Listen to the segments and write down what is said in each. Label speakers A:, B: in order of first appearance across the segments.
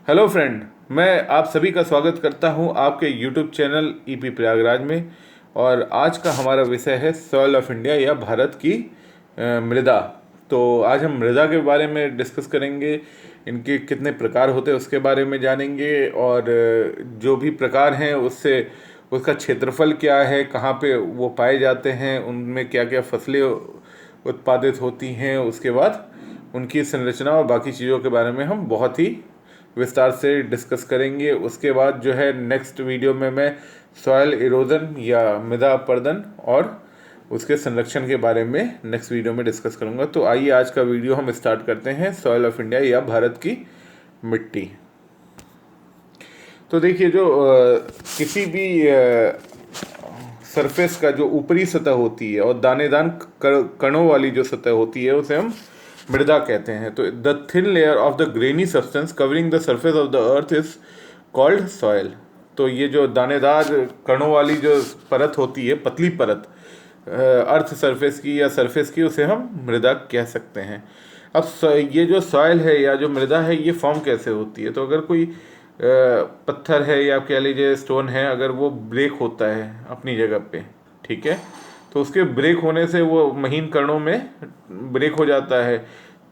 A: Hello friend, मैं आप सभी का स्वागत करता हूं आपके यूट्यूब चैनल ईपी प्रयागराज में। और आज का हमारा विषय है सॉइल ऑफ इंडिया या भारत की मृदा। तो आज हम मृदा के बारे में डिस्कस करेंगे, इनके कितने प्रकार होते हैं उसके बारे में जानेंगे, और जो भी प्रकार हैं उससे उसका क्षेत्रफल क्या है, कहाँ पे वो पाए जाते हैं, उनमें क्या क्या फसलें उत्पादित होती हैं, उसके बाद उनकी संरचना और बाकी चीज़ों के बारे में हम बहुत ही विस्तार से डिस्कस करेंगे। उसके बाद जो है नेक्स्ट वीडियो में मैं सॉयल इरोजन या मृदा अपरदन और उसके संरक्षण के बारे में नेक्स्ट वीडियो में डिस्कस करूंगा। तो आइए आज का वीडियो हम स्टार्ट करते हैं, सॉयल ऑफ इंडिया या भारत की मिट्टी। तो देखिए, जो किसी भी सरफेस का जो ऊपरी सतह होती है और दानेदार कणों वाली जो सतह होती है उसे हम मृदा कहते हैं। तो the thin layer of the granny substance covering the surface of the earth is called soil. तो ये जो दानेदार कणों वाली जो परत होती है, पतली परत अर्थ सरफेस की या सरफेस की, उसे हम मृदा कह सकते हैं। अब ये जो सॉयल है या जो मृदा है, ये फॉर्म कैसे होती है? तो अगर कोई पत्थर है या कह लीजिए स्टोन है, अगर वो ब्रेक होता है अपनी जगह पे, ठीक है, तो उसके ब्रेक होने से वो महीन कणों में ब्रेक हो जाता है।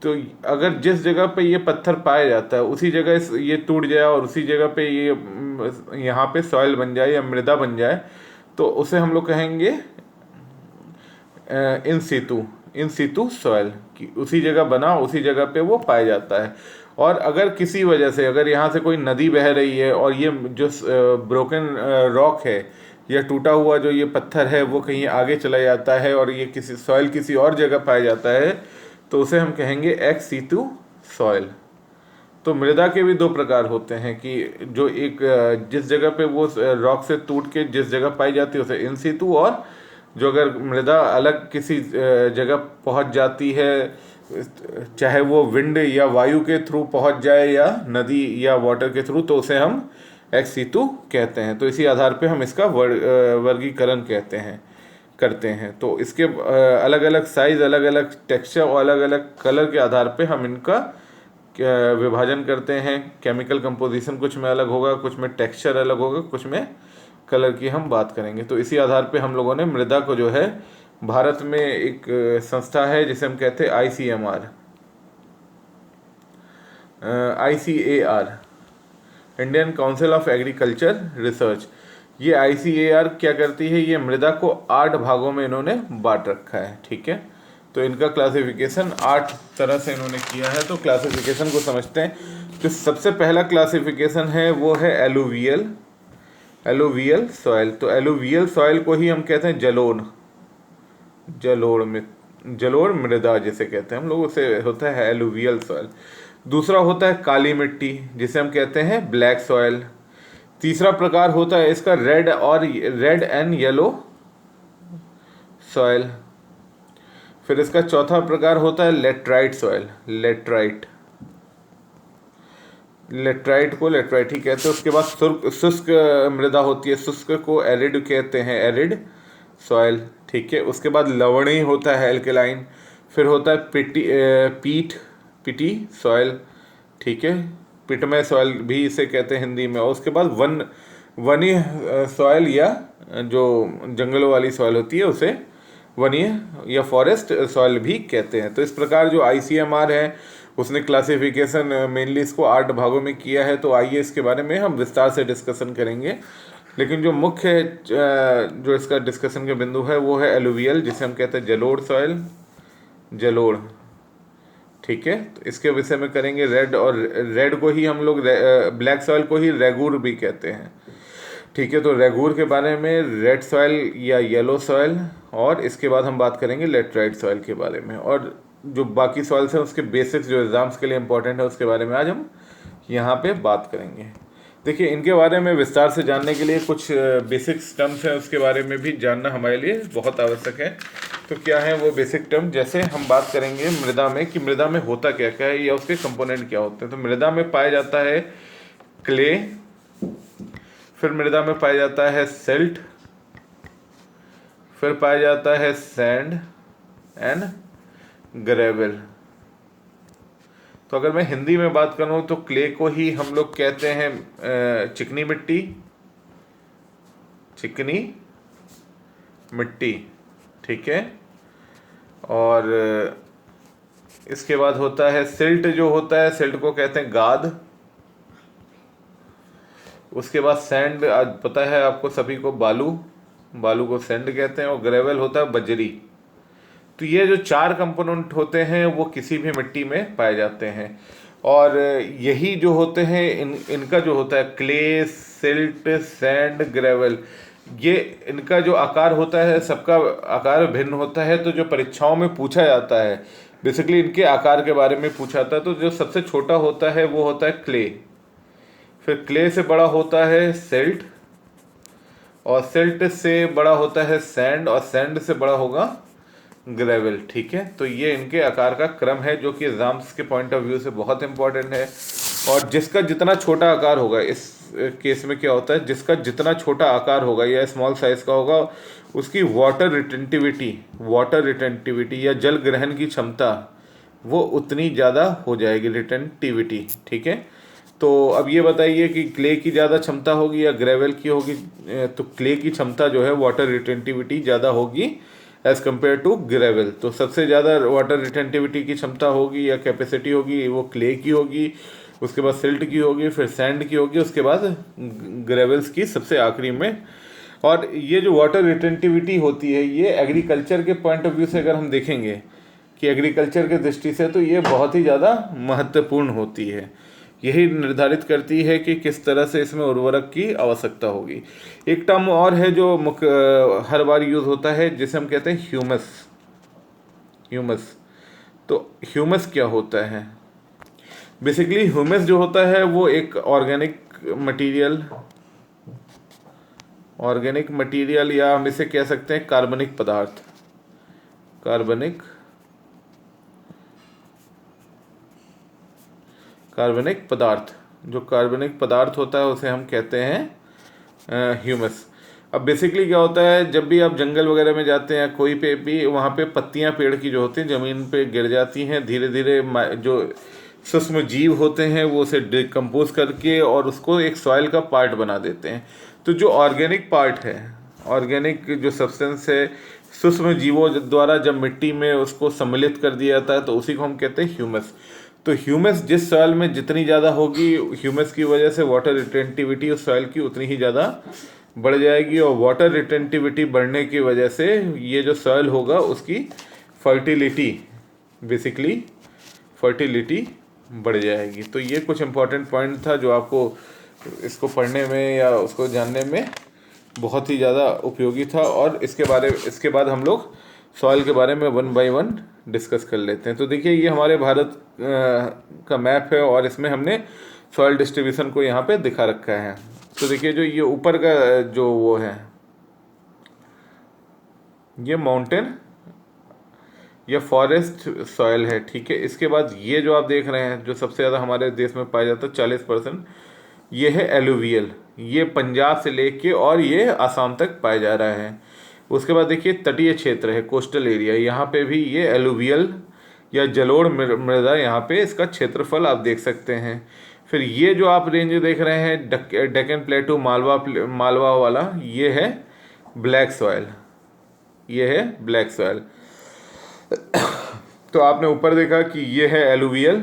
A: तो अगर जिस जगह पे ये पत्थर पाया जाता है उसी जगह ये टूट जाए और उसी जगह पे ये यहाँ पे सॉइल बन जाए या मृदा बन जाए, तो उसे हम लोग कहेंगे इन सीतू सॉइल की। उसी जगह बना, उसी जगह पे वो पाया जाता है। और अगर किसी वजह से, अगर यहाँ से कोई नदी बह रही है और ये जो ब्रोकन रॉक है या टूटा हुआ जो ये पत्थर है वो कहीं आगे चला जाता है और ये किसी सॉइल किसी और जगह पाया जाता है, तो उसे हम कहेंगे एक्स सीतू सॉइल। तो मृदा के भी दो प्रकार होते हैं कि जो एक जिस जगह पे वो रॉक से टूट के जिस जगह पाई जाती है उसे इन सीतू, और जो अगर मृदा अलग किसी जगह पहुंच जाती है, चाहे वो विंड या वायु के थ्रू पहुंच जाए या नदी या वाटर के थ्रू, तो उसे हम एक्स सीतू कहते हैं। तो इसी आधार पे हम इसका वर्गीकरण करते हैं। तो इसके अलग अलग साइज, अलग अलग टेक्सचर और अलग अलग कलर के आधार पे हम इनका विभाजन करते हैं। केमिकल कंपोजिशन कुछ में अलग होगा, कुछ में टेक्सचर अलग होगा, कुछ में कलर की हम बात करेंगे। तो इसी आधार पे हम लोगों ने मृदा को जो है, भारत में एक संस्था है जिसे हम कहते हैं ICAR, Indian council of agriculture research. ये ICAR क्या करती है, ये मृदा को 8 भागों में इन्होंने बांट रखा है, ठीक है। तो इनका क्लासिफिकेशन 8 तरह से इन्होंने किया है। तो क्लासिफिकेशन को समझते हैं। जो सबसे पहला क्लासिफिकेशन है वो है एलुवियल सॉइल। तो एलुवियल सॉइल को ही हम कहते हैं जलोढ़ मृदा जिसे कहते हैं हम लोग, उसे होता है एलुवियल सॉइल। दूसरा होता है काली मिट्टी जिसे हम कहते हैं ब्लैक सॉइल। तीसरा प्रकार होता है इसका रेड एंड येलो सॉइल। फिर इसका चौथा प्रकार होता है लेटराइट सॉइल। लेटराइट को लेटराइट ही कहते हैं। उसके बाद शुष्क मृदा होती है, शुष्क को एरिड कहते हैं, एरिड सॉइल, ठीक है। उसके बाद लवणीय होता है, एल्केलाइन। फिर होता है पीटी सॉइल, ठीक है, पिटमय सॉइल भी इसे कहते हैं हिंदी में। और उसके बाद वनीय सॉइल या जो जंगलों वाली सॉइल होती है उसे वनीय या फॉरेस्ट सॉइल भी कहते हैं। तो इस प्रकार जो ICMR है उसने क्लासिफिकेशन मेनली इसको 8 भागों में किया है। तो आइए इसके बारे में हम विस्तार से डिस्कशन करेंगे। लेकिन जो मुख्य जो इसका डिस्कशन के बिंदु है वो है एलुवियल, जिसे हम कहते हैं जलोढ़, ठीक है। तो इसके विषय में करेंगे। रेड को ही हम लोग ब्लैक सॉइल को ही रेगूर भी कहते हैं, ठीक है। तो रेगूर के बारे में, रेड सॉइल या येलो सॉइल, और इसके बाद हम बात करेंगे लेटराइट सॉइल के बारे में। और जो बाकी सॉइल्स हैं उसके बेसिक्स जो एग्जाम्स के लिए इंपॉर्टेंट है उसके बारे में आज हम यहाँ पे बात करेंगे। देखिए, इनके बारे में विस्तार से जानने के लिए कुछ बेसिक टर्म्स हैं, उसके बारे में भी जानना हमारे लिए बहुत आवश्यक है। तो क्या है वो बेसिक टर्म? जैसे हम बात करेंगे मृदा में कि मृदा में होता क्या क्या है या उसके कंपोनेंट क्या होते हैं। तो मृदा में पाया जाता है क्ले, फिर मृदा में पाया जाता है सिल्ट, फिर पाया जाता है सैंड एंड ग्रेवल। तो अगर मैं हिंदी में बात करूँ तो क्ले को ही हम लोग कहते हैं चिकनी मिट्टी, चिकनी मिट्टी, ठीक है। और इसके बाद होता है सिल्ट, जो होता है सिल्ट को कहते हैं गाद। उसके बाद सैंड, आज पता है आपको सभी को, बालू, बालू को सैंड कहते हैं। और ग्रेवल होता है बजरी। तो ये जो 4 कंपोनेंट होते हैं वो किसी भी मिट्टी में पाए जाते हैं। और यही जो होते हैं इनका जो होता है क्ले, सिल्ट, सैंड, ग्रेवल, ये इनका जो आकार होता है सबका आकार भिन्न होता है। तो जो परीक्षाओं में पूछा जाता है बेसिकली इनके आकार के बारे में पूछा जाता है। तो जो सबसे छोटा होता है वो होता है क्ले, फिर क्ले से बड़ा होता है सिल्ट, और सिल्ट से बड़ा होता है सैंड, और सैंड से बड़ा होगा ग्रेवल, ठीक है। तो ये इनके आकार का क्रम है जो कि एग्जाम्स के पॉइंट ऑफ व्यू से बहुत इंपॉर्टेंट है। और जिसका जितना छोटा आकार होगा, इस केस में क्या होता है, जिसका जितना छोटा आकार होगा या स्मॉल साइज का होगा, उसकी वाटर रिटेंटिविटी या जल ग्रहण की क्षमता वो उतनी ज़्यादा हो जाएगी, रिटेंटिविटी, ठीक है। तो अब ये बताइए कि क्ले की ज़्यादा क्षमता होगी या ग्रेवल की होगी। तो क्ले की क्षमता जो है वाटर रिटेंटिविटी ज़्यादा होगी एज़ कम्पेयर टू ग्रेवल। तो सबसे ज़्यादा वाटर रिटेंटिविटी की क्षमता होगी या कैपेसिटी होगी वो क्ले की होगी, उसके बाद सिल्ट की होगी, फिर सैंड की होगी, उसके बाद ग्रेवल्स की सबसे आखिरी में। और ये जो वाटर रिटेंटिविटी होती है ये एग्रीकल्चर के पॉइंट ऑफ व्यू से अगर हम देखेंगे कि एग्रीकल्चर के दृष्टि से, तो ये बहुत ही ज़्यादा महत्वपूर्ण होती है। यही निर्धारित करती है कि किस तरह से इसमें उर्वरक की आवश्यकता होगी। एक टर्म और है जो हर बार यूज़ होता है जिसे हम कहते हैं ह्यूमस। ह्यूमस, तो ह्यूमस क्या होता है? बेसिकली ह्यूमस जो होता है वो एक ऑर्गेनिक मटेरियल या हम इसे कह सकते हैं कार्बनिक पदार्थ, कार्बनिक पदार्थ, जो कार्बनिक पदार्थ होता है उसे हम कहते हैं ह्यूमस। अब बेसिकली क्या होता है, जब भी आप जंगल वगैरह में जाते हैं कोई पे भी, वहाँ पे पत्तियाँ पेड़ की जो होती हैं ज़मीन पे गिर जाती हैं, धीरे धीरे जो सूक्ष्म जीव होते हैं वो उसे डिकम्पोज करके और उसको एक सॉइल का पार्ट बना देते हैं। तो जो ऑर्गेनिक पार्ट है, ऑर्गेनिक जो सब्सटेंस है, सूक्ष्म जीवों द्वारा जब मिट्टी में उसको सम्मिलित कर दिया जाता है तो उसी को हम कहते हैं ह्यूमस। तो ह्यूमस जिस सॉइल में जितनी ज़्यादा होगी, ह्यूमस की वजह से वाटर रिटेंटिविटी उस सॉइल की उतनी ही ज़्यादा बढ़ जाएगी, और वाटर रिटेंटिविटी बढ़ने की वजह से ये जो सॉइल होगा उसकी फर्टिलिटी, बेसिकली फर्टिलिटी बढ़ जाएगी। तो ये कुछ इंपॉर्टेंट पॉइंट था जो आपको इसको पढ़ने में या उसको जानने में बहुत ही ज़्यादा उपयोगी था। और इसके बाद हम लोग सॉइल के बारे में 1 बाय 1 डिस्कस कर लेते हैं। तो देखिए ये हमारे भारत का मैप है और इसमें हमने सॉइल डिस्ट्रीब्यूशन को यहाँ पे दिखा रखा है। तो देखिए जो ये ऊपर का जो वो है, ये माउंटेन या फॉरेस्ट सॉइल है, ठीक है। इसके बाद ये जो आप देख रहे हैं जो सबसे ज़्यादा हमारे देश में पाया जाता है 40%, ये है एलुवियल। ये पंजाब से लेके और ये आसाम तक पाया जा रहा है। उसके बाद देखिए तटीय क्षेत्र है, कोस्टल एरिया, यहाँ पे भी ये एलुवियल या जलोढ़ मृदा, यहाँ पे इसका क्षेत्रफल आप देख सकते हैं। फिर ये जो आप रेंज देख रहे हैं डेक्कन प्लेटू, मालवा वाला, ये है ब्लैक सॉइल, ये है ब्लैक सॉइल। तो आपने ऊपर देखा कि ये है एलुवियल,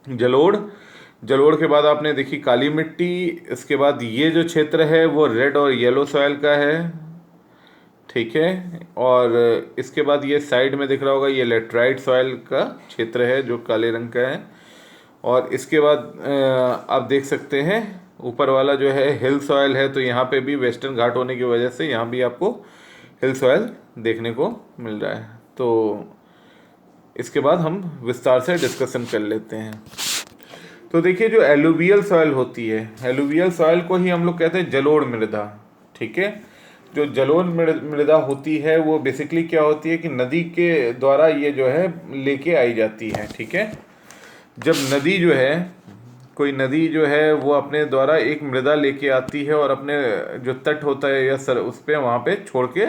A: जलोढ़ के बाद आपने देखी काली मिट्टी। इसके बाद ये जो क्षेत्र है वो रेड और येलो सॉइल का है, ठीक है। और इसके बाद ये साइड में दिख रहा होगा ये लेटराइट सॉइल का क्षेत्र है जो काले रंग का है। और इसके बाद आप देख सकते हैं ऊपर वाला जो है हिल सॉइल है, तो यहाँ पे भी वेस्टर्न घाट होने की वजह से यहाँ भी आपको हिल सॉइल देखने को मिल रहा है। तो इसके बाद हम विस्तार से डिस्कशन कर लेते हैं। तो देखिए जो एलुवियल सॉइल होती है, एलुवियल सॉइल को ही हम लोग कहते हैं जलोढ़ मृदा, ठीक है। जो जलोढ़ मृदा होती है वो बेसिकली क्या होती है कि नदी के द्वारा ये जो है लेके आई जाती है, ठीक है। जब नदी जो है, कोई नदी जो है वो अपने द्वारा एक मृदा लेके आती है और अपने जो तट होता है या सर उस पर वहाँ पे छोड़ के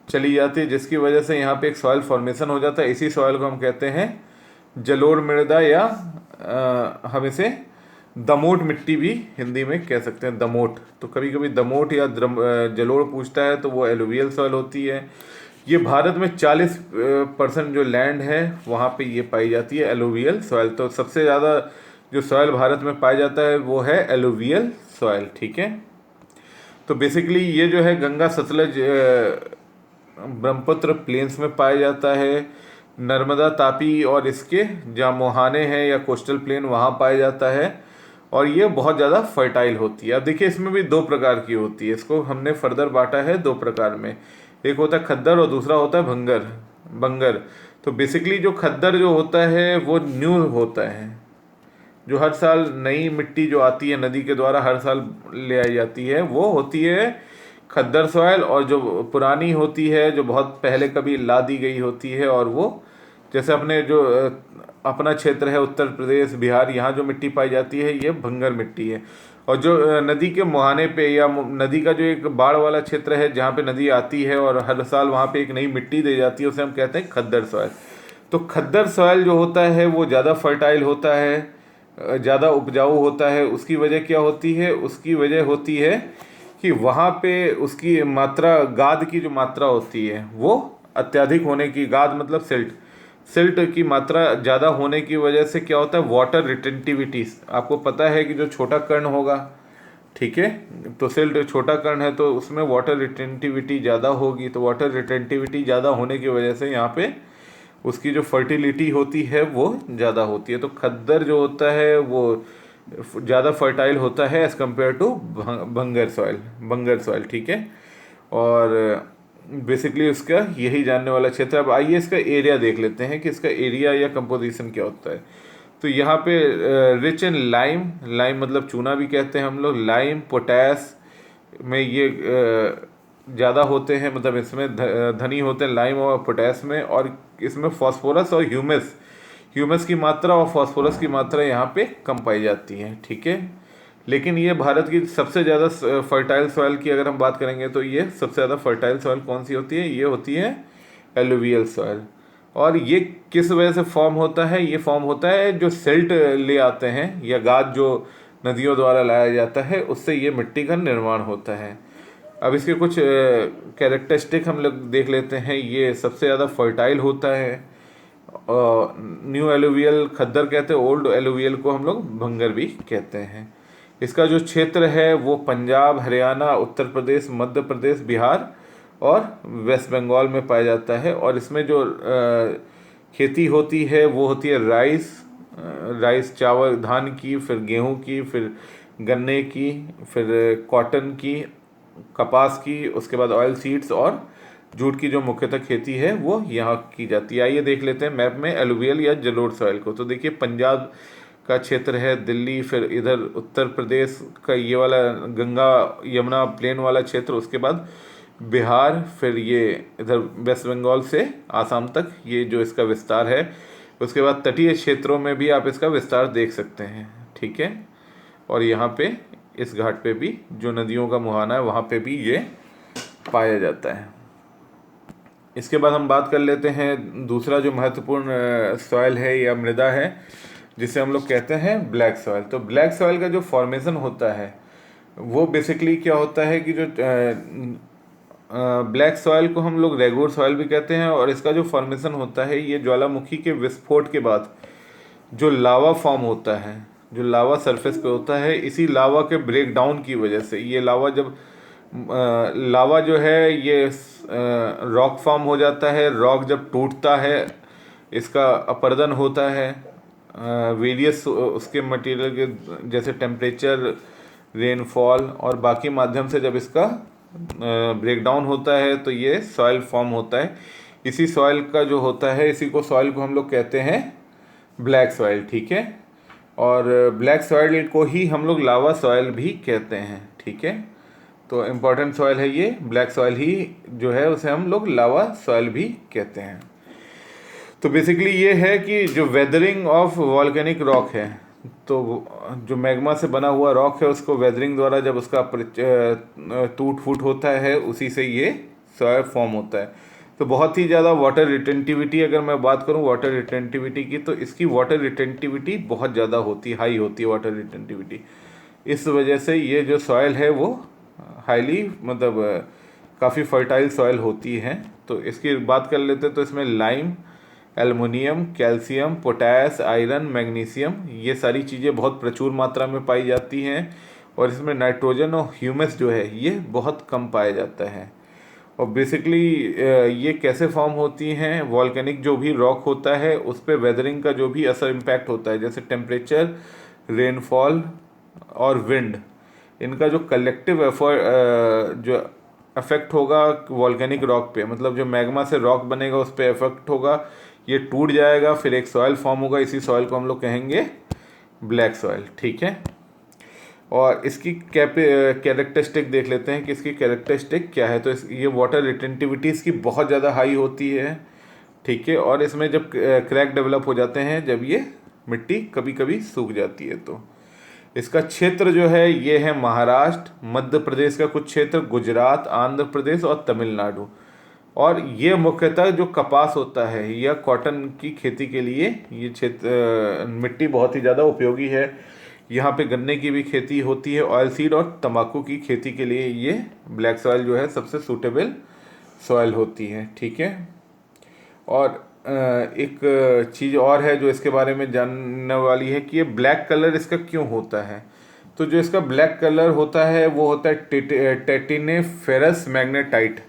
A: चली जाती है, जिसकी वजह से यहाँ पे एक सॉइल फॉर्मेशन हो जाता है। इसी सॉइल को हम कहते हैं जलोढ़ मृदा या हम इसे दमोट मिट्टी भी हिंदी में कह सकते हैं, दमोट। तो कभी कभी दमोट या जलोढ़ पूछता है तो वो एलुवियल सॉइल होती है। ये भारत में 40% जो लैंड है वहाँ पे ये पाई जाती है एलुवियल सॉइल। तो सबसे ज़्यादा जो सॉइल भारत में पाया जाता है वो है एलुवियल सॉइल, ठीक है। तो बेसिकली ये जो है गंगा सतलज ब्रह्मपुत्र प्लेन्स में पाया जाता है। नर्मदा तापी और इसके जहाँ मुहाने हैं या कोस्टल प्लेन वहाँ पाया जाता है। और ये बहुत ज़्यादा फर्टाइल होती है। अब देखिए इसमें भी दो प्रकार की होती है, इसको हमने फर्दर बांटा है दो प्रकार में। एक होता है खद्दर और दूसरा होता है बंगर। तो बेसिकली जो खद्दर जो होता है वो न्यू होता है, जो हर साल नई मिट्टी जो आती है नदी के द्वारा हर साल ले आई जाती है वो होती है खद्दर सॉइल। और जो पुरानी होती है जो बहुत पहले कभी ला दी गई होती है, और वो जैसे अपने जो अपना क्षेत्र है उत्तर प्रदेश बिहार, यहाँ जो मिट्टी पाई जाती है ये भंगर मिट्टी है। और जो नदी के मुहाने पे या नदी का जो एक बाढ़ वाला क्षेत्र है जहाँ पे नदी आती है और हर साल वहाँ पे एक नई मिट्टी दे जाती है, उसे हम कहते हैं खद्दर सॉइल। तो खद्दर सॉइल जो होता है वो ज़्यादा फर्टाइल होता है, ज़्यादा उपजाऊ होता है। उसकी वजह क्या होती है? उसकी वजह होती है कि वहाँ पे उसकी मात्रा, गाद की जो मात्रा होती है वो अत्यधिक होने की, गाद मतलब सिल्ट की मात्रा ज़्यादा होने की वजह से क्या होता है, वाटर रिटेंटिविटी। आपको पता है कि जो छोटा कण होगा, ठीक है, तो सिल्ट छोटा कण है तो उसमें वाटर रिटेंटिविटी ज़्यादा होगी। तो वाटर रिटेंटिविटी ज़्यादा होने की वजह से यहाँ पे उसकी जो फर्टिलिटी होती है वो ज़्यादा होती है। तो खद्दर जो होता है वो ज़्यादा फर्टाइल होता है as compare to bhangar soil, ठीक है। और बेसिकली उसका यही जानने वाला क्षेत्र। अब आइए इसका एरिया देख लेते हैं कि इसका एरिया या कंपोजिशन क्या होता है। तो यहाँ पे रिच इन लाइम मतलब चूना भी कहते हैं हम लोग, लाइम पोटैश में ये ज़्यादा होते हैं, मतलब इसमें धनी होते हैं लाइम और पोटैश में। और इसमें फास्फोरस और ह्यूमस की मात्रा और फास्फोरस की मात्रा यहाँ पे कम पाई जाती है, ठीक है। लेकिन ये भारत की सबसे ज़्यादा फर्टाइल सॉइल की अगर हम बात करेंगे तो ये सबसे ज़्यादा फर्टाइल सॉइल कौन सी होती है? ये होती है एलुवियल सॉइल। और ये किस वजह से फॉर्म होता है? ये फॉर्म होता है जो सिल्ट ले आते हैं या गाद जो नदियों द्वारा लाया जाता है उससे ये मिट्टी का निर्माण होता है। अब इसके कुछ कैरेक्टरिस्टिक हम लोग देख लेते हैं। ये सबसे ज़्यादा फर्टाइल होता है। न्यू एलुवियल खद्दर कहते हैं, ओल्ड एलुवियल को हम लोग भंगर भी कहते हैं। इसका जो क्षेत्र है वो पंजाब, हरियाणा, उत्तर प्रदेश, मध्य प्रदेश, बिहार और वेस्ट बंगाल में पाया जाता है। और इसमें जो खेती होती है वो होती है राइस चावल धान की, फिर गेहूं की, फिर गन्ने की, फिर कॉटन की, कपास की, उसके बाद ऑयल सीड्स और जूट की जो मुख्यतः खेती है वो यहाँ की जाती है। आइए देख लेते हैं मैप में एलुवियल या जलोढ़ सॉइल को। तो देखिए पंजाब का क्षेत्र है, दिल्ली, फिर इधर उत्तर प्रदेश का ये वाला गंगा यमुना प्लेन वाला क्षेत्र, उसके बाद बिहार, फिर ये इधर वेस्ट बंगाल से आसाम तक ये जो इसका विस्तार है। उसके बाद तटीय क्षेत्रों में भी आप इसका विस्तार देख सकते हैं, ठीक है। और यहाँ पे इस घाट पे भी जो नदियों का मुहाना है वहाँ पे भी ये पाया जाता है। इसके बाद हम बात कर लेते हैं दूसरा जो महत्वपूर्ण सॉइल है या मृदा है जिसे हम लोग कहते हैं ब्लैक सॉइल। तो ब्लैक सॉइल का जो फॉर्मेशन होता है वो बेसिकली क्या होता है कि जो ब्लैक सॉइल को हम लोग रेगुलर सॉइल भी कहते हैं। और इसका जो फॉर्मेशन होता है ये ज्वालामुखी के विस्फोट के बाद जो लावा फॉर्म होता है, जो लावा सरफेस पे होता है, इसी लावा के ब्रेक डाउन की वजह से ये लावा जब लावा जो है ये रॉक फॉर्म हो जाता है। रॉक जब टूटता है इसका अपर्दन होता है वेरियस उसके मटेरियल के जैसे टेम्परेचर, रेनफॉल और बाकी माध्यम से जब इसका ब्रेकडाउन होता है तो ये सॉइल फॉर्म होता है। इसी सॉइल का जो होता है इसी को सॉइल को हम लोग कहते हैं ब्लैक सॉइल, ठीक है। और ब्लैक सॉइल को ही हम लोग लावा सॉइल भी कहते हैं, ठीक है। तो इम्पॉर्टेंट सॉइल है ये ब्लैक सॉइल ही जो है उसे हम लोग लावा सॉइल भी कहते हैं। तो बेसिकली ये है कि जो वेदरिंग ऑफ वॉल्केनिक रॉक है, तो जो मैग्मा से बना हुआ रॉक है उसको वेदरिंग द्वारा जब उसका टूट फूट होता है उसी से ये सॉइल फॉर्म होता है। तो बहुत ही ज़्यादा वाटर रिटेंटिविटी, अगर मैं बात करूँ वाटर रिटेंटिविटी की, तो इसकी वाटर रिटेंटिविटी बहुत ज़्यादा होती है, हाई होती है वाटर रिटेंटिविटी। इस वजह से ये जो सॉइल है वो हाईली मतलब काफ़ी फर्टाइल सॉइल होती है। तो इसकी बात कर लेते हैं, तो इसमें lime, aluminium, calcium, potash, iron, magnesium, ये सारी चीज़ें बहुत प्रचुर मात्रा में पाई जाती हैं। और इसमें नाइट्रोजन और ह्यूमस जो है ये बहुत कम पाया जाता है। और बेसिकली ये कैसे फॉर्म होती हैं, वॉल्केनिक जो भी रॉक होता है उस पर वेदरिंग का जो भी असर इम्पैक्ट होता है, जैसे टेम्परेचर, रेनफॉल और विंड, इनका जो कलेक्टिव एफर्ट जो अफेक्ट होगा वॉल्केनिक रॉक पे, मतलब जो मैग्मा से रॉक बनेगा उस पर इफेक्ट होगा, ये टूट जाएगा, फिर एक सॉइल फॉर्म होगा। इसी सॉइल को हम लोग कहेंगे ब्लैक सॉइल, ठीक है। और इसकी कैरेक्टरिस्टिक देख लेते हैं कि इसकी कैरेक्टरिस्टिक क्या है। तो ये वाटर रिटेंटिविटी इसकी बहुत ज़्यादा हाई होती है, ठीक है। और इसमें जब क्रैक डेवलप हो जाते हैं, जब ये मिट्टी कभी कभी सूख जाती है, तो इसका क्षेत्र जो है ये है महाराष्ट्र, मध्य प्रदेश का कुछ क्षेत्र, गुजरात, आंध्र प्रदेश और तमिलनाडु। और ये मुख्यतः जो कपास होता है या कॉटन की खेती के लिए ये क्षेत्र मिट्टी बहुत ही ज़्यादा उपयोगी है। यहाँ पे गन्ने की भी खेती होती है, ऑयल सीड और तंबाकू की खेती के लिए ये ब्लैक सॉइल जो है सबसे सूटेबल सॉइल होती है, ठीक है। और एक चीज़ और है जो इसके बारे में जानने वाली है कि ये ब्लैक कलर इसका क्यों होता है। तो जो इसका ब्लैक कलर होता है वो होता है टेटिनेफेरस मैग्नेटाइट।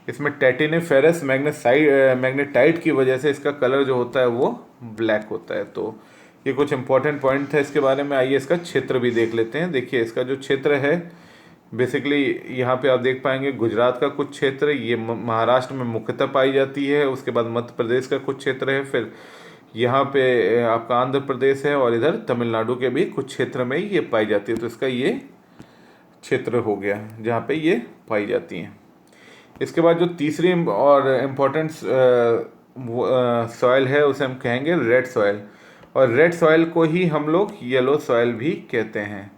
A: इसमें टेटिनेफेरस मैग्नेटाइट की वजह से इसका कलर जो होता है वो ब्लैक होता है। तो ये कुछ इंपॉर्टेंट पॉइंट था इसके बारे में। आइए इसका क्षेत्र भी देख लेते हैं। देखिए इसका जो क्षेत्र है बेसिकली यहाँ पे आप देख पाएंगे गुजरात का कुछ क्षेत्र, ये महाराष्ट्र में मुख्यतः पाई जाती है, उसके बाद मध्य प्रदेश का कुछ क्षेत्र है, फिर यहाँ पे आपका आंध्र प्रदेश है, और इधर तमिलनाडु के भी कुछ क्षेत्र में ये पाई जाती है। तो इसका ये क्षेत्र हो गया जहाँ पे ये पाई जाती हैं। इसके बाद जो तीसरी और इम्पोर्टेंट सॉइल है उसे हम कहेंगे रेड सॉइल, और रेड सॉइल को ही हम लोग येलो सॉइल भी कहते हैं।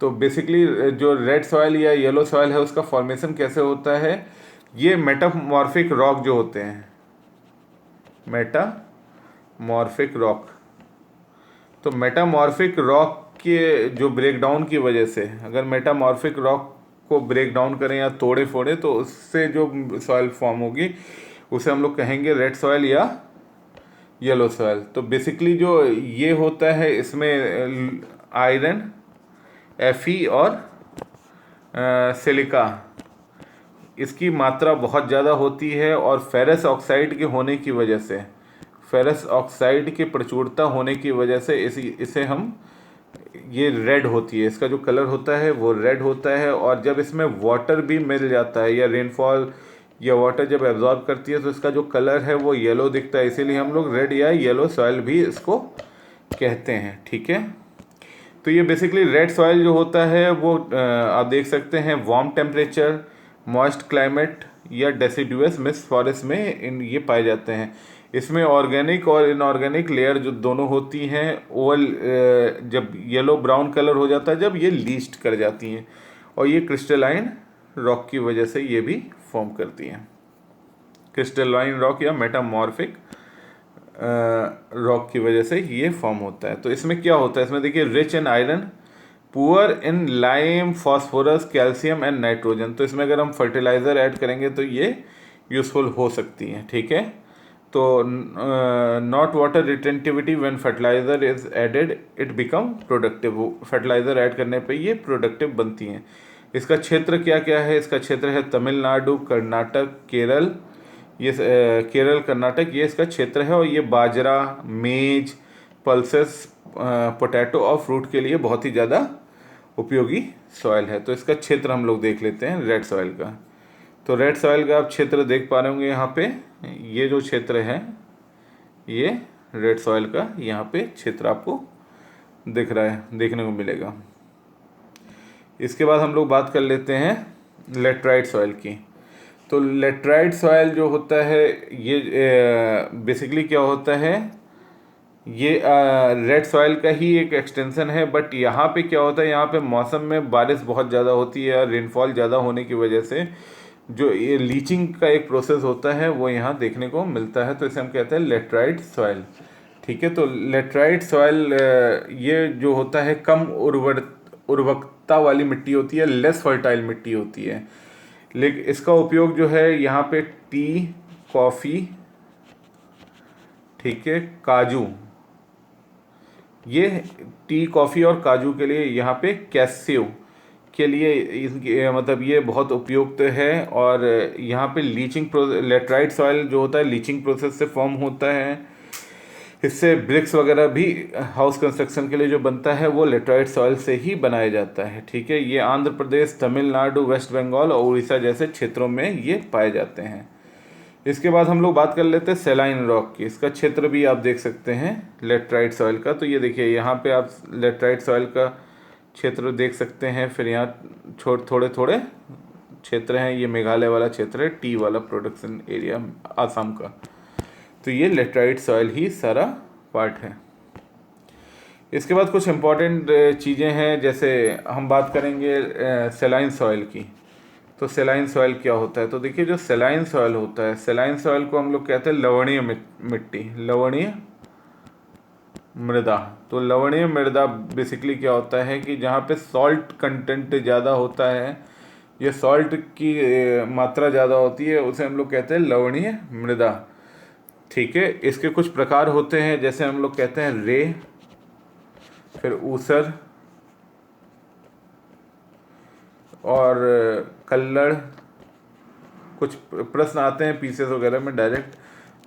A: तो बेसिकली जो रेड सॉइल या येलो सॉइल है उसका फॉर्मेशन कैसे होता है, ये मेटामॉर्फिक रॉक जो होते हैं, मेटामॉर्फिक रॉक, तो मेटामॉर्फिक रॉक के जो ब्रेकडाउन की वजह से, अगर मेटामॉर्फिक रॉक को ब्रेक डाउन करें या तोड़े फोड़े तो उससे जो सॉइल फॉर्म होगी उसे हम लोग कहेंगे रेड सॉइल या येलो सॉइल। तो बेसिकली जो ये होता है इसमें आयरन, Fe और सिलिका इसकी मात्रा बहुत ज़्यादा होती है, और फेरस ऑक्साइड के होने की वजह से, फेरस ऑक्साइड की प्रचुरता होने की वजह से इसे हम ये रेड होती है, इसका जो कलर होता है वो रेड होता है। और जब इसमें वाटर भी मिल जाता है या रेनफॉल या वाटर जब एब्जॉर्ब करती है तो इसका जो कलर है वो येलो दिखता है, इसीलिए हम लोग रेड या येलो सॉइल भी इसको कहते हैं, ठीक है। तो ये बेसिकली रेड सॉइल जो होता है वो आप देख सकते हैं वार्म टेम्परेचर, मॉइस्ट क्लाइमेट या डेसिडुअस मिस्ट फॉरेस्ट में ये पाए जाते हैं। इसमें ऑर्गेनिक और इनऑर्गेनिक लेयर जो दोनों होती हैं वो जब येलो ब्राउन कलर हो जाता है जब ये लीस्ट कर जाती हैं, और ये क्रिस्टलाइन रॉक की वजह से ये भी फॉर्म करती हैं, क्रिस्टलाइन रॉक या मेटामॉर्फिक रॉक की वजह से ये फॉर्म होता है। तो इसमें क्या होता है, इसमें देखिए rich in iron, poor in lime, phosphorus, calcium and nitrogen. तो इसमें अगर हम फर्टिलाइज़र ऐड करेंगे तो ये यूज़फुल हो सकती हैं, ठीक है। तो not water retentivity when fertiliser is added it become productive. Fertiliser add करने पे ये प्रोडक्टिव बनती हैं। इसका क्षेत्र क्या क्या है, इसका क्षेत्र है तमिलनाडु, कर्नाटक, केरल, ये केरल कर्नाटक ये इसका क्षेत्र है। और ये बाजरा, मेज, पल्सेस, पोटैटो और फ्रूट के लिए बहुत ही ज़्यादा उपयोगी सॉइल है। तो इसका क्षेत्र हम लोग देख लेते हैं रेड सॉइल का। तो रेड सॉइल का आप क्षेत्र देख पा रहे होंगे यहाँ पे, ये जो क्षेत्र है ये रेड सॉइल का यहाँ पे क्षेत्र आपको दिख रहा है, देखने को मिलेगा। इसके बाद हम लोग बात कर लेते हैं लेटराइट सॉइल की। तो लेटराइट सॉइल जो होता है ये बेसिकली क्या होता है, ये रेड सॉइल का ही एक एक्सटेंशन है। बट यहाँ पे क्या होता है, यहाँ पे मौसम में बारिश बहुत ज़्यादा होती है और रेनफॉल ज़्यादा होने की वजह से जो ये लीचिंग का एक प्रोसेस होता है वो यहाँ देखने को मिलता है, तो इसे हम कहते हैं लेटराइट सॉइल। ठीक है, तो लेटराइट सॉइल ये जो होता है कम उर्वरकता वाली मिट्टी होती है, लेस फर्टाइल मिट्टी होती है। लेकिन इसका उपयोग जो है यहाँ पे टी, कॉफ़ी, ठीक है, काजू, ये टी, कॉफ़ी और काजू के लिए यहाँ पे कैस्यू के लिए मतलब ये बहुत उपयुक्त है। और यहाँ पे लेटराइट सॉइल जो होता है लीचिंग प्रोसेस से फॉर्म होता है। इससे ब्रिक्स वगैरह भी हाउस कंस्ट्रक्शन के लिए जो बनता है वो लेटराइट सॉइल से ही बनाया जाता है। ठीक है, ये आंध्र प्रदेश, तमिलनाडु, वेस्ट बंगाल और उड़ीसा जैसे क्षेत्रों में ये पाए जाते हैं। इसके बाद हम लोग बात कर लेते हैं सेलाइन रॉक की। इसका क्षेत्र भी आप देख सकते हैं लेटराइट सॉइल का। तो ये देखिए यहाँ पे आप लेटराइट सॉइल का क्षेत्र देख सकते हैं। फिर यहाँ थोड़े थोड़े क्षेत्र हैं, ये मेघालय वाला क्षेत्र है, टी वाला प्रोडक्शन एरिया आसाम का। तो ये लेटराइट सॉइल ही सारा पार्ट है। इसके बाद कुछ इम्पॉर्टेंट चीज़ें हैं, जैसे हम बात करेंगे सेलाइन सॉइल की। तो सेलाइन सॉइल क्या होता है? तो देखिए जो सेलाइन सॉइल होता है, सेलाइन सॉइल को हम लोग कहते हैं लवणीय मिट्टी, लवणीय मृदा। तो लवणीय मृदा बेसिकली क्या होता है कि जहाँ पे सॉल्ट कंटेंट ज़्यादा होता है, ये सॉल्ट की मात्रा ज़्यादा होती है, उसे हम लोग कहते हैं लवणीय मृदा। ठीक है, इसके कुछ प्रकार होते हैं, जैसे हम लोग कहते हैं रे, फिर ऊसर और कल्लड़। कुछ प्रश्न आते हैं पीसेस वगैरह में डायरेक्ट।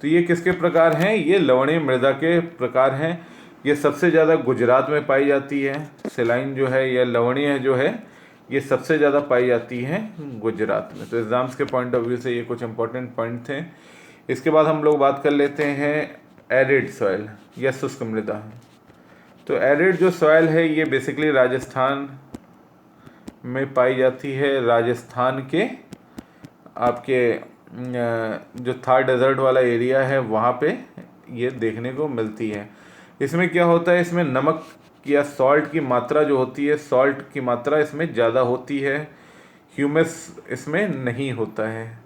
A: तो ये किसके प्रकार हैं? ये लवणीय मृदा के प्रकार हैं। ये सबसे ज़्यादा गुजरात में पाई जाती है। सेलाइन जो है या लवणीय जो है ये सबसे ज़्यादा पाई जाती है गुजरात में। तो एग्ज़ाम्स के पॉइंट ऑफ व्यू से ये कुछ इंपॉर्टेंट पॉइंट थे। इसके बाद हम लोग बात कर लेते हैं एरिड सॉइल या शुष्क मृदा। तो एरिड जो सॉइल है ये बेसिकली राजस्थान में पाई जाती है। राजस्थान के आपके जो थार डेजर्ट वाला एरिया है वहाँ पे ये देखने को मिलती है। इसमें क्या होता है, इसमें नमक या सॉल्ट की मात्रा जो होती है, सॉल्ट की मात्रा इसमें ज़्यादा होती है। ह्यूमस इसमें नहीं होता है,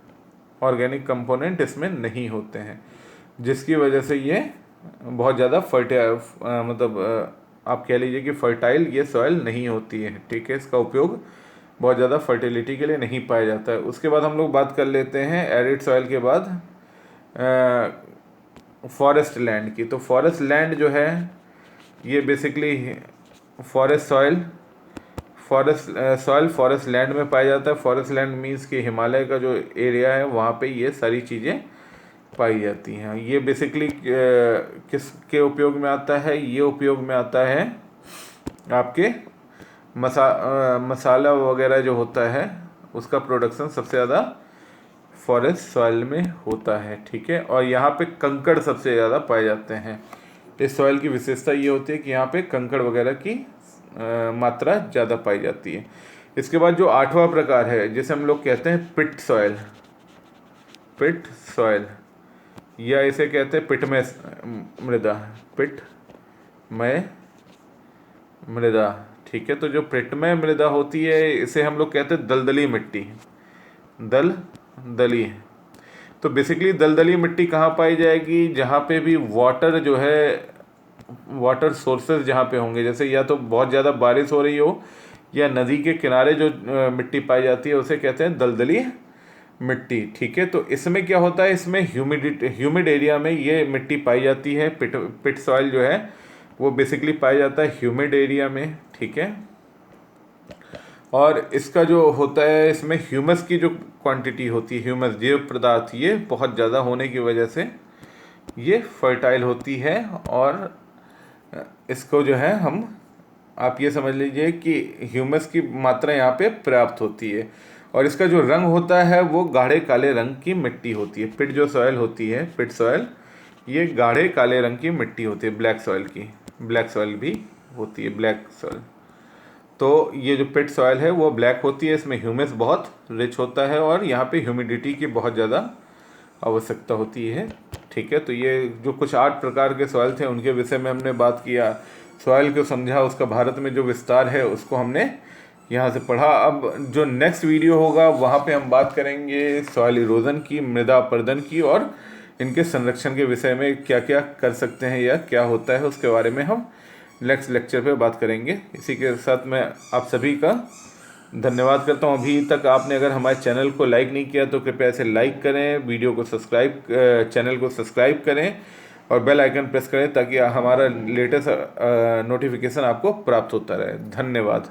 A: ऑर्गेनिक कंपोनेंट इसमें नहीं होते हैं, जिसकी वजह से ये बहुत ज़्यादा आप कह लीजिए कि फर्टाइल ये सॉइल नहीं होती है। ठीक है, इसका उपयोग बहुत ज़्यादा फर्टिलिटी के लिए नहीं पाया जाता है। उसके बाद हम लोग बात कर लेते हैं एरिड सॉइल के बाद फॉरेस्ट लैंड की। तो फॉरेस्ट लैंड जो है ये बेसिकली फॉरेस्ट फॉरेस्ट लैंड में पाया जाता है। फॉरेस्ट लैंड मीन्स कि हिमालय का जो एरिया है वहाँ पे ये सारी चीज़ें पाई जाती हैं। ये बेसिकली किसके उपयोग में आता है? ये उपयोग में आता है आपके मसाला वगैरह जो होता है उसका प्रोडक्शन सबसे ज़्यादा फॉरेस्ट सॉइल में होता है। ठीक है, और यहाँ पे कंकड़ सबसे ज़्यादा पाए जाते हैं। इस सॉइल की विशेषता ये होती है कि यहाँ पे कंकड़ वगैरह की मात्रा ज़्यादा पाई जाती है। इसके बाद जो 8वां प्रकार है जिसे हम लोग कहते हैं पिट सॉइल या इसे कहते हैं पिटमय मृदा, पिटमय मृदा। ठीक है, तो जो पिटमय मृदा होती है इसे हम लोग कहते हैं दलदली मिट्टी, दलदली। तो बेसिकली दलदली मिट्टी कहाँ पाई जाएगी? जहाँ पे भी वाटर जो है, वाटर सोर्सेज जहाँ पे होंगे, जैसे या तो बहुत ज़्यादा बारिश हो रही हो या नदी के किनारे जो मिट्टी पाई जाती है उसे कहते हैं दलदली मिट्टी। ठीक है, तो इसमें क्या होता है, इसमें ह्यूमिड एरिया में ये मिट्टी पाई जाती है। पिट सॉइल जो है वो बेसिकली पाया जाता है ह्यूमिड एरिया में। ठीक है, और इसका जो होता है इसमें ह्यूमस की जो क्वांटिटी होती है, ह्यूमस जैव पदार्थ, ये बहुत ज़्यादा होने की वजह से ये फर्टाइल होती है। और इसको जो है आप ये समझ लीजिए कि ह्यूमस की मात्रा यहाँ पे पर्याप्त होती है। और इसका जो रंग होता है वो गाढ़े काले रंग की मिट्टी होती है। पिट जो सॉइल होती है, पिट सॉइल, ये गाढ़े काले रंग की मिट्टी होती है। ब्लैक सॉइल भी होती है, ब्लैक सॉइल। तो ये जो पिट सॉइल है वो ब्लैक होती है, इसमें ह्यूमस बहुत रिच होता है और यहाँ पे ह्यूमिडिटी की बहुत ज़्यादा आवश्यकता होती है। ठीक है, तो ये जो कुछ 8 प्रकार के सॉइल थे उनके विषय में हमने बात किया, सॉइल को समझा, उसका भारत में जो विस्तार है उसको हमने यहाँ से पढ़ा। अब जो नेक्स्ट वीडियो होगा वहाँ पे हम बात करेंगे सॉइल इरोजन की, मृदा अपरदन की, और इनके संरक्षण के विषय में क्या क्या कर सकते हैं या क्या होता है उसके बारे में हम नेक्स्ट लेक्चर पे बात करेंगे। इसी के साथ मैं आप सभी का धन्यवाद करता हूँ। अभी तक आपने अगर हमारे चैनल को लाइक नहीं किया तो कृपया इसे लाइक करें, वीडियो को सब्सक्राइब, चैनल को सब्सक्राइब करें और बेल आइकन प्रेस करें ताकि हमारा लेटेस्ट नोटिफिकेशन आपको प्राप्त होता रहे। धन्यवाद।